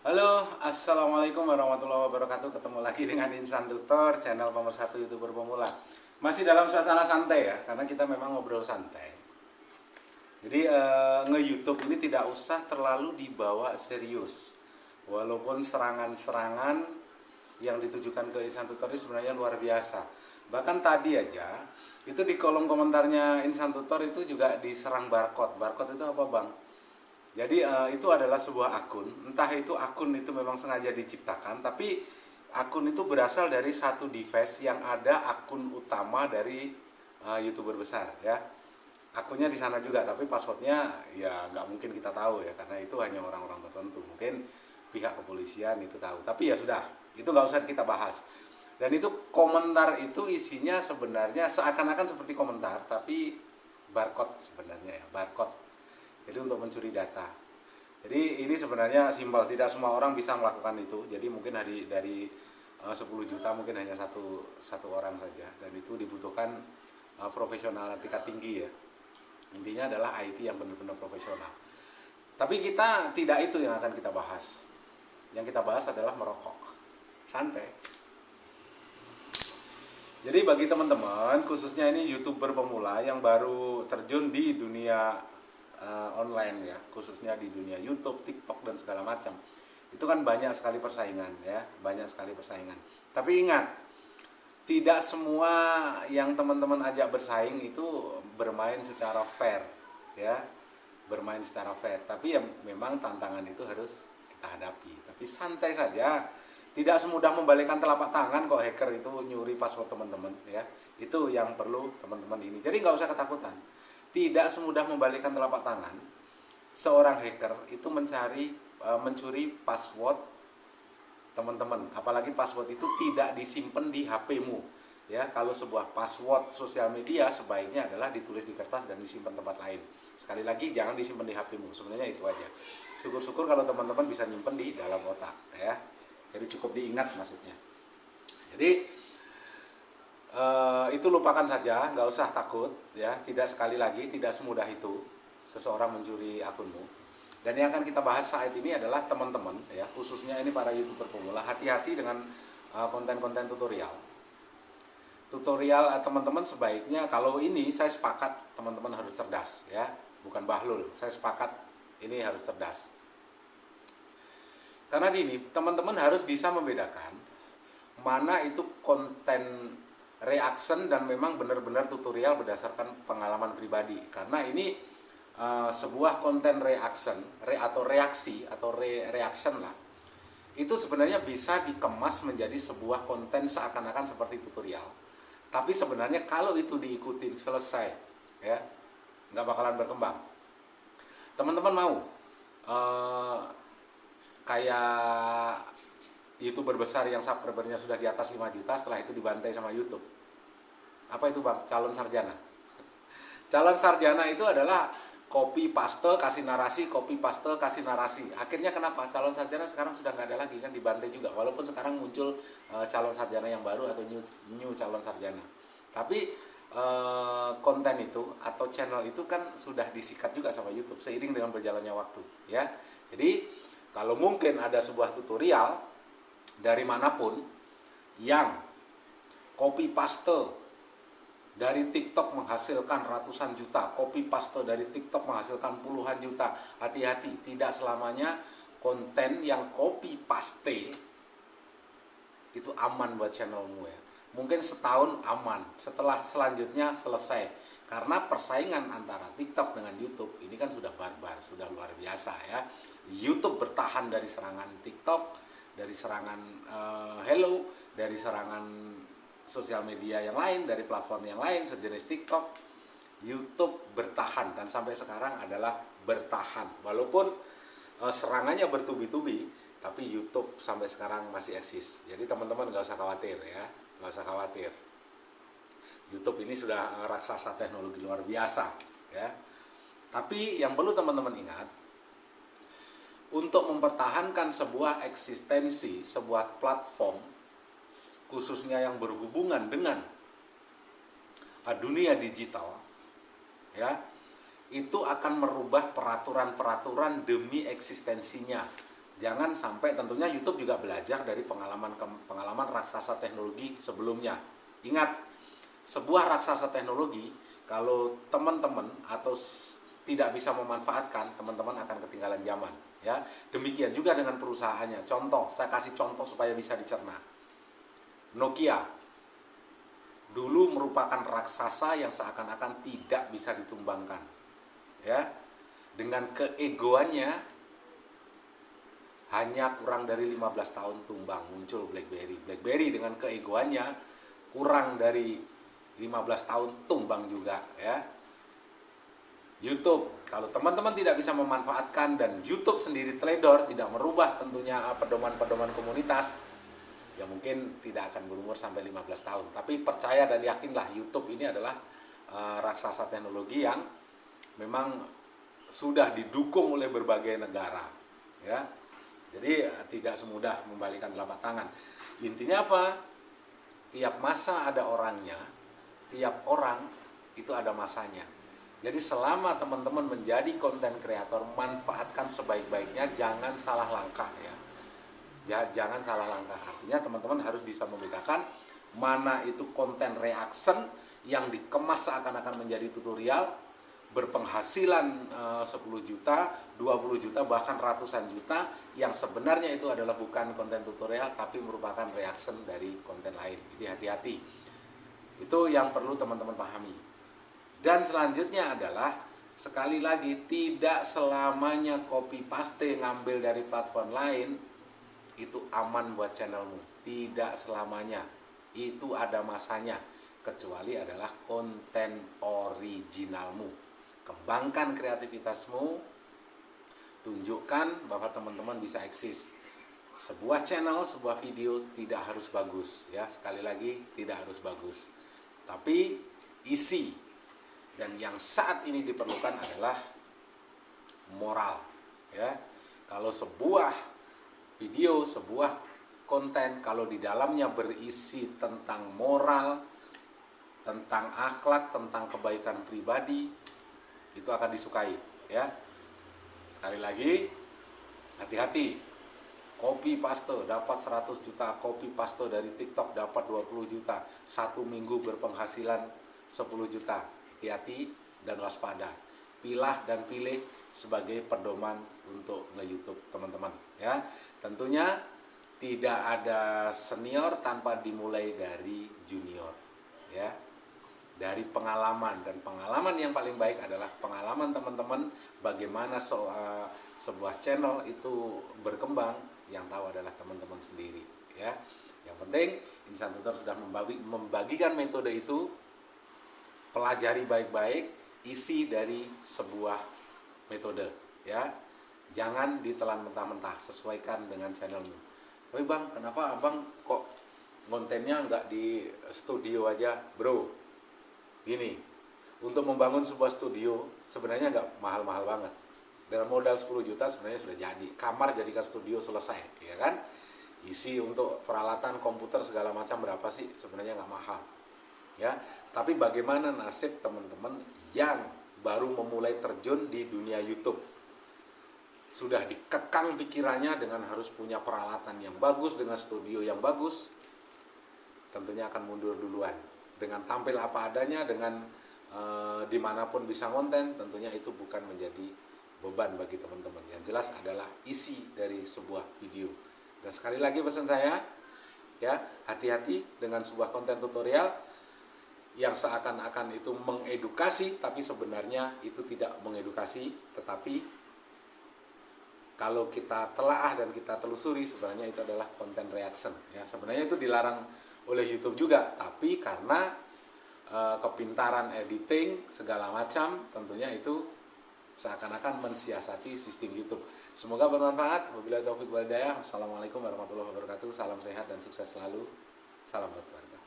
Halo, assalamualaikum warahmatullahi wabarakatuh. Ketemu lagi dengan Insan Tutor, channel pemersatu youtuber pemula. Masih dalam suasana santai ya, karena kita memang ngobrol santai. Jadi nge-YouTube ini tidak usah terlalu dibawa serius. Walaupun serangan-serangan yang ditujukan ke Insan Tutor ini sebenarnya luar biasa. Bahkan tadi aja, itu di kolom komentarnya Insan Tutor itu juga diserang barcode. Barcode itu apa, Bang? Jadi itu adalah sebuah akun, entah itu akun itu memang sengaja diciptakan, tapi akun itu berasal dari satu device yang ada akun utama dari YouTuber besar ya. Akunnya di sana juga, tapi passwordnya ya nggak mungkin kita tahu ya, karena itu hanya orang-orang tertentu. Mungkin pihak kepolisian itu tahu, tapi ya sudah, itu nggak usah kita bahas. Dan itu komentar itu isinya sebenarnya seakan-akan seperti komentar, tapi barcode sebenarnya ya, barcode. Jadi untuk mencuri data. Jadi ini sebenarnya simpel, tidak semua orang bisa melakukan itu. Jadi mungkin dari 10 juta mungkin hanya satu orang saja, dan itu dibutuhkan profesional tingkat tinggi ya. Intinya adalah IT yang benar-benar profesional. Tapi kita tidak itu yang akan kita bahas. Yang kita bahas adalah merokok. Santai. Jadi bagi teman-teman, khususnya ini YouTuber pemula yang baru terjun di dunia online ya, khususnya di dunia YouTube, TikTok dan segala macam. Itu kan banyak sekali persaingan ya, banyak sekali persaingan. Tapi ingat, tidak semua yang teman-teman ajak bersaing itu bermain secara fair ya, bermain secara fair. Tapi ya memang tantangan itu harus kita hadapi. Tapi santai saja. Tidak semudah membalikkan telapak tangan kok hacker itu nyuri password teman-teman ya. Itu yang perlu teman-teman ini. Jadi nggak usah ketakutan. Tidak semudah membalikkan telapak tangan seorang hacker itu mencuri password teman-teman. Apalagi password itu tidak disimpan di HP-mu. Ya, kalau sebuah password sosial media sebaiknya adalah ditulis di kertas dan disimpan tempat lain. Sekali lagi jangan disimpan di HP-mu. Sebenarnya itu aja. Syukur-syukur kalau teman-teman bisa nyimpen di dalam otak ya. Jadi cukup diingat maksudnya. Jadi itu lupakan saja, nggak usah takut ya. Tidak, sekali lagi tidak semudah itu seseorang mencuri akunmu. Dan yang akan kita bahas saat ini adalah teman-teman ya, khususnya ini para YouTuber pemula, hati-hati dengan konten-konten tutorial. Tutorial teman-teman sebaiknya, kalau ini saya sepakat teman-teman harus cerdas ya, bukan bahlul. Saya sepakat ini harus cerdas. Karena gini, teman-teman harus bisa membedakan mana itu konten reaction dan memang benar-benar tutorial berdasarkan pengalaman pribadi. Karena ini sebuah konten reaction atau reaksi atau reaction lah, itu sebenarnya bisa dikemas menjadi sebuah konten seakan-akan seperti tutorial. Tapi sebenarnya kalau itu diikuti selesai ya, nggak bakalan berkembang. Teman-teman mau kayak YouTuber besar yang subscribernya sudah di atas 5 juta setelah itu dibantai sama YouTube. Apa itu, Bang? Calon sarjana. Calon sarjana itu adalah copy paste kasih narasi, copy paste kasih narasi. Akhirnya kenapa? Calon sarjana sekarang sudah nggak ada lagi kan, dibantai juga. Walaupun sekarang muncul calon sarjana yang baru atau new calon sarjana. Tapi konten itu atau channel itu kan sudah disikat juga sama YouTube seiring dengan berjalannya waktu ya. Jadi kalau mungkin ada sebuah tutorial dari manapun yang copy paste dari TikTok menghasilkan ratusan juta, copy paste dari TikTok menghasilkan puluhan juta, hati-hati, tidak selamanya konten yang copy paste itu aman buat channelmu ya. Mungkin setahun aman, selanjutnya selesai. Karena persaingan antara TikTok dengan YouTube ini kan sudah barbar, sudah luar biasa ya. YouTube bertahan dari serangan TikTok, dari serangan Hello, dari serangan sosial media yang lain, dari platform yang lain sejenis TikTok. YouTube bertahan dan sampai sekarang adalah bertahan. Walaupun serangannya bertubi-tubi, tapi YouTube sampai sekarang masih eksis. Jadi teman-teman nggak usah khawatir ya, nggak usah khawatir. YouTube ini sudah raksasa teknologi luar biasa ya. Tapi yang perlu teman-teman ingat, untuk mempertahankan sebuah eksistensi, sebuah platform, khususnya yang berhubungan dengan dunia digital, ya, itu akan merubah peraturan-peraturan demi eksistensinya. Jangan sampai, tentunya YouTube juga belajar dari pengalaman raksasa teknologi sebelumnya. Ingat, sebuah raksasa teknologi kalau teman-teman atau tidak bisa memanfaatkan, teman-teman akan ketinggalan zaman, ya. Demikian juga dengan perusahaannya. Contoh, saya kasih contoh supaya bisa dicerna. Nokia dulu merupakan raksasa yang seakan-akan tidak bisa ditumbangkan, ya. Dengan keegoannya, hanya kurang dari 15 tahun tumbang, muncul BlackBerry. BlackBerry dengan keegoannya kurang dari 15 tahun tumbang juga, ya. YouTube, kalau teman-teman tidak bisa memanfaatkan dan YouTube sendiri teledor, tidak merubah tentunya pedoman-pedoman komunitas, ya mungkin tidak akan berumur sampai 15 tahun. Tapi percaya dan yakinlah, YouTube ini adalah raksasa teknologi yang memang sudah didukung oleh berbagai negara, ya. Jadi tidak semudah membalikan telapak tangan. Intinya apa? Tiap masa ada orangnya, tiap orang itu ada masanya. Jadi selama teman-teman menjadi konten kreator, manfaatkan sebaik-baiknya, jangan salah langkah, ya. Ya, jangan salah langkah. Artinya teman-teman harus bisa membedakan mana itu konten reaction yang dikemas seakan-akan menjadi tutorial, berpenghasilan 10 juta, 20 juta, bahkan ratusan juta, yang sebenarnya itu adalah bukan konten tutorial tapi merupakan reaction dari konten lain. Jadi hati-hati. Itu yang perlu teman-teman pahami. Dan selanjutnya adalah, sekali lagi, tidak selamanya copy paste ngambil dari platform lain itu aman buat channelmu. Tidak selamanya. Itu ada masanya, kecuali adalah konten originalmu. Kembangkan kreativitasmu, tunjukkan bahwa teman-teman bisa eksis. Sebuah channel, sebuah video tidak harus bagus, ya. Sekali lagi, tidak harus bagus, tapi isi. Dan yang saat ini diperlukan adalah moral, ya. Kalau sebuah video, sebuah konten, kalau di dalamnya berisi tentang moral, tentang akhlak, tentang kebaikan pribadi, itu akan disukai, ya. Sekali lagi, hati-hati. Copy paste dapat 100 juta, copy paste dari TikTok dapat 20 juta, 1 minggu berpenghasilan 10 juta. Hati-hati dan waspada. Pilah dan pilih sebagai pedoman untuk nge-YouTube teman-teman, ya. Tentunya tidak ada senior tanpa dimulai dari junior, ya. Dari pengalaman, dan pengalaman yang paling baik adalah pengalaman teman-teman bagaimana sebuah channel itu berkembang. Yang tahu adalah teman-teman sendiri, ya. Yang penting Insan Tutor sudah membagikan metode itu. Pelajari baik-baik isi dari sebuah metode, ya. Jangan ditelan mentah-mentah, sesuaikan dengan channelmu. Tapi bang, kenapa abang kok kontennya nggak di studio aja, bro? Gini, untuk membangun sebuah studio sebenarnya nggak mahal-mahal banget. Dengan modal 10 juta sebenarnya sudah jadi. Kamar jadikan studio, selesai, ya kan? Isi untuk peralatan komputer segala macam berapa sih? Sebenarnya nggak mahal, ya. Tapi bagaimana nasib teman-teman yang baru memulai terjun di dunia YouTube? Sudah dikekang pikirannya dengan harus punya peralatan yang bagus, dengan studio yang bagus, tentunya akan mundur duluan. Dengan tampil apa adanya, dengan dimanapun bisa konten, tentunya itu bukan menjadi beban bagi teman-teman. Yang jelas adalah isi dari sebuah video. Dan sekali lagi pesan saya, ya, hati-hati dengan sebuah konten tutorial yang seakan-akan itu mengedukasi, tapi sebenarnya itu tidak mengedukasi. Tetapi kalau kita telaah dan kita telusuri, sebenarnya itu adalah konten reaction, ya. Sebenarnya itu dilarang oleh YouTube juga, tapi karena kepintaran editing segala macam, tentunya itu seakan-akan mensiasati sistem YouTube. Semoga bermanfaat. Wabillahi taufiq wal hidayah. Wassalamualaikum warahmatullahi wabarakatuh. Salam sehat dan sukses selalu. Salam buat keluarga.